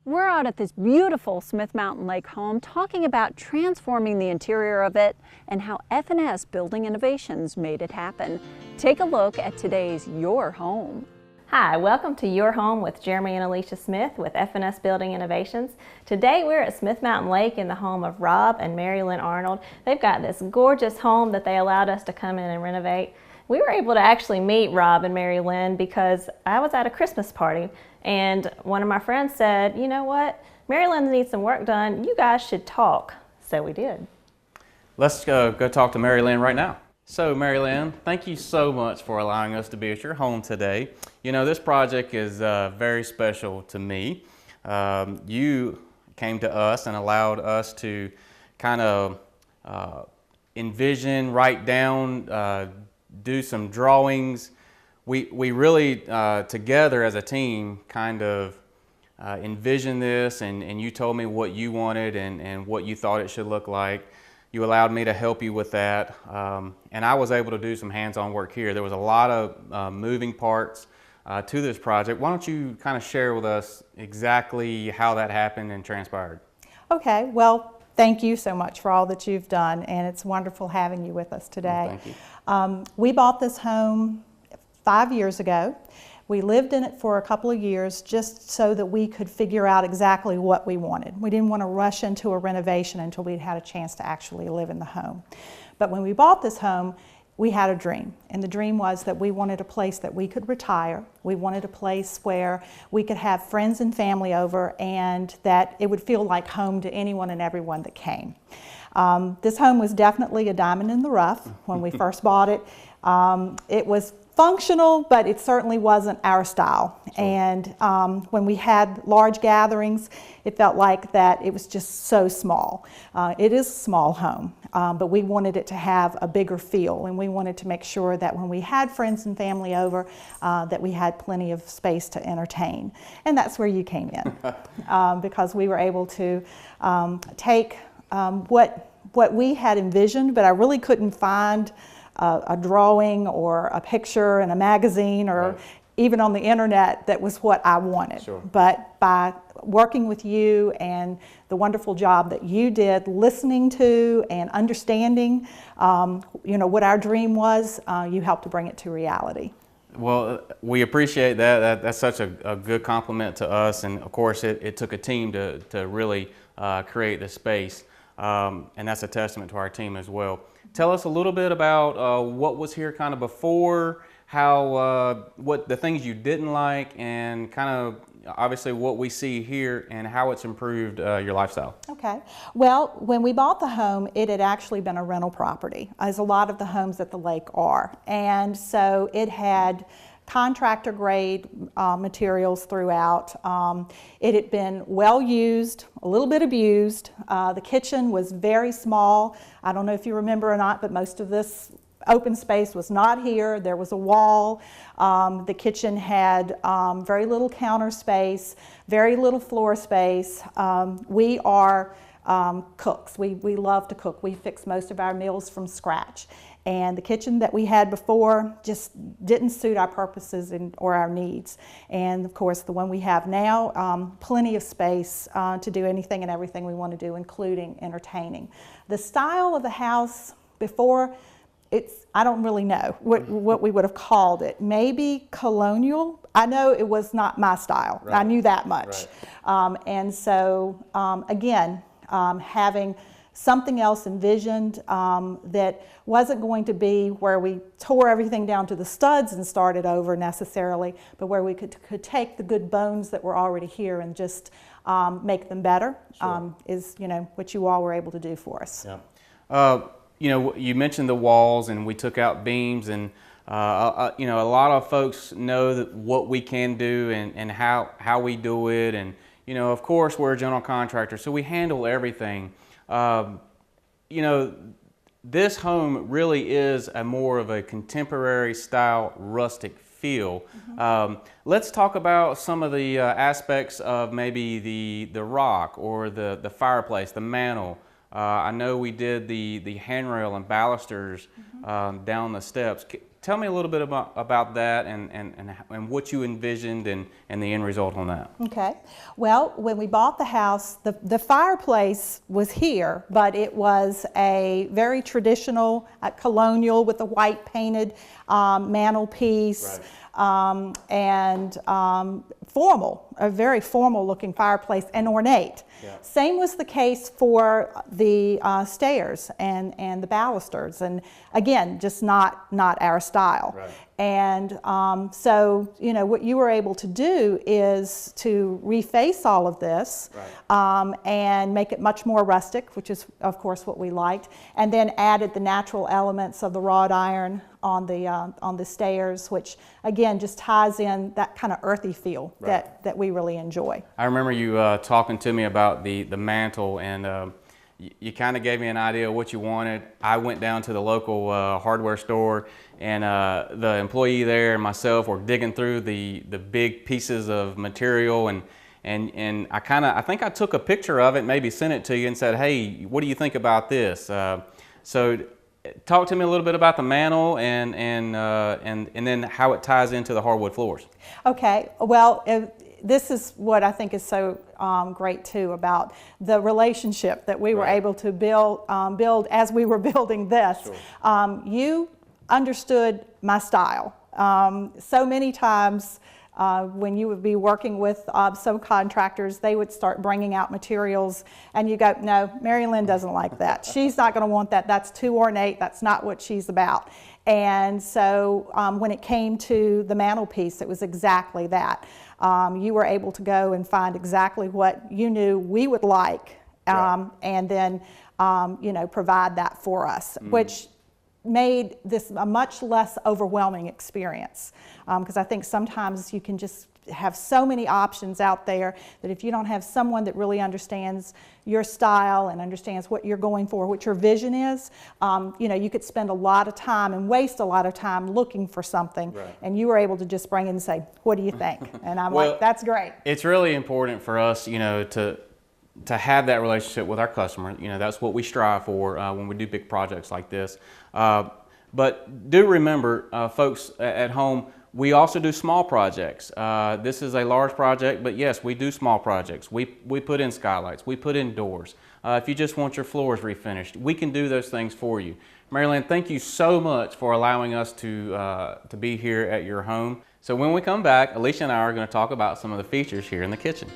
We're out at this beautiful Smith Mountain Lake home talking about transforming the interior of it and how F&S Building Innovations made it happen. Take a look at today's Your Home. Hi, welcome to Your Home with Jeremy and Alicia Smith with F&S Building Innovations. Today we're at Smith Mountain Lake in the home of Rob and Mary Lynn Arnold. They've got this gorgeous home that they allowed us to come in and renovate. We were able to actually meet Rob and Mary Lynn because I was at a Christmas party and one of my friends said, you know what, Mary Lynn needs some work done, you guys should talk. So we did. Let's go talk to Mary Lynn right now. So Mary Lynn, thank you so much for allowing us to be at your home today. You know, this project is very special to me. You came to us and allowed us to kind of envision, write down, do some drawings. We really, together as a team, kind of envisioned this, and you told me what you wanted and what you thought it should look like. You allowed me to help you with that, and I was able to do some hands-on work here. There was a lot of moving parts to this project. Why don't you kind of share with us exactly how that happened and transpired? Okay, well, thank you so much for all that you've done, and it's wonderful having you with us today. Well, thank you. We bought this home 5 years ago. We lived in it for a couple of years just so that we could figure out exactly what we wanted. We didn't want to rush into a renovation until we'd had a chance to actually live in the home. But when we bought this home, we had a dream, and the dream was that we wanted a place that we could retire. We wanted a place where we could have friends and family over and that it would feel like home to anyone and everyone that came. This home was definitely a diamond in the rough when we first bought it. It was functional, but it certainly wasn't our style. Sure. And when we had large gatherings, it felt like that it was just so small. It is a small home, but we wanted it to have a bigger feel, and we wanted to make sure that when we had friends and family over, that we had plenty of space to entertain. And that's where you came in, because we were able to take what we had envisioned, but I really couldn't find a drawing or a picture in a magazine or right. even on the internet that was what I wanted. Sure. But by working with you and the wonderful job that you did listening to and understanding you know, what our dream was, you helped to bring it to reality. Well, we appreciate that. That's such a good compliment to us, and of course it took a team to really create the space, and that's a testament to our team as well. Tell us a little bit about what was here kind of before, how, what the things you didn't like, and kind of obviously what we see here and how it's improved your lifestyle. Okay. Well, when we bought the home, it had actually been a rental property, as a lot of the homes at the lake are. And so it had contractor grade materials throughout. It had been well used, a little bit abused. The kitchen was very small. I don't know if you remember or not, but most of this open space was not here. There was a wall. The kitchen had very little counter space, very little floor space. We are cooks. We love to cook. We fix most of our meals from scratch. And the kitchen that we had before just didn't suit our purposes or our needs. And of course, the one we have now, plenty of space to do anything and everything we want to do, including entertaining. The style of the house before, I don't really know what we would have called it. Maybe colonial. I know it was not my style. Right. I knew that much. Right. And so, again, having something else envisioned that wasn't going to be where we tore everything down to the studs and started over necessarily, but where we could take the good bones that were already here and just make them better. Sure. Is, you know, what you all were able to do for us. Yeah. You know, you mentioned the walls, and we took out beams, and you know, a lot of folks know that what we can do and how we do it, and you know, of course, we're a general contractor, so we handle everything. You know, this home really is more of a contemporary style rustic feel. Mm-hmm. Let's talk about some of the aspects of maybe the rock or the fireplace, the mantle. I know we did the handrail and balusters down the steps. tell me a little bit about that and what you envisioned and the end result on that. Okay. Well, when we bought the house, the fireplace was here, but it was a very traditional, colonial with a white painted mantelpiece. Right. And formal, a very formal looking fireplace and ornate. Yeah. Same was the case for the stairs and the balusters, and again, just not our style. Right. And so, you know, what you were able to do is to reface all of this. Right. And make it much more rustic, which is of course what we liked, and then added the natural elements of the wrought iron on the stairs, which again just ties in that kind of earthy feel. Right. that we really enjoy. I remember you talking to me about the mantle, and you kind of gave me an idea of what you wanted. I went down to the local hardware store, and the employee there and myself were digging through the big pieces of material, and I think I took a picture of it, maybe sent it to you and said, hey, what do you think about this? So talk to me a little bit about the mantle and then how it ties into the hardwood floors. Okay, well, this is what I think is so great too about the relationship that we were able to build as we were building this. Sure. You understood my style. So many times when you would be working with subcontractors, they would start bringing out materials and you go, no, Mary Lynn doesn't like that. She's not going to want that. That's too ornate. That's not what she's about. And so when it came to the mantelpiece, it was exactly that. You were able to go and find exactly what you knew we would like, and then you know, provide that for us, which made this a much less overwhelming experience, because I think sometimes you can just have so many options out there that if you don't have someone that really understands your style and understands what you're going for, what your vision is, you know, you could spend a lot of time and waste a lot of time looking for something, and you were able to just bring in and say, what do you think? And I'm well, like, that's great. It's really important for us, you know, to have that relationship with our customer. You know, that's what we strive for when we do big projects like this. But do remember, folks at home, we also do small projects. This is a large project, but yes, we do small projects. We put in skylights, we put in doors. If you just want your floors refinished, we can do those things for you. Mary Lynn, thank you so much for allowing us to be here at your home. So when we come back, Alicia and I are going to talk about some of the features here in the kitchen.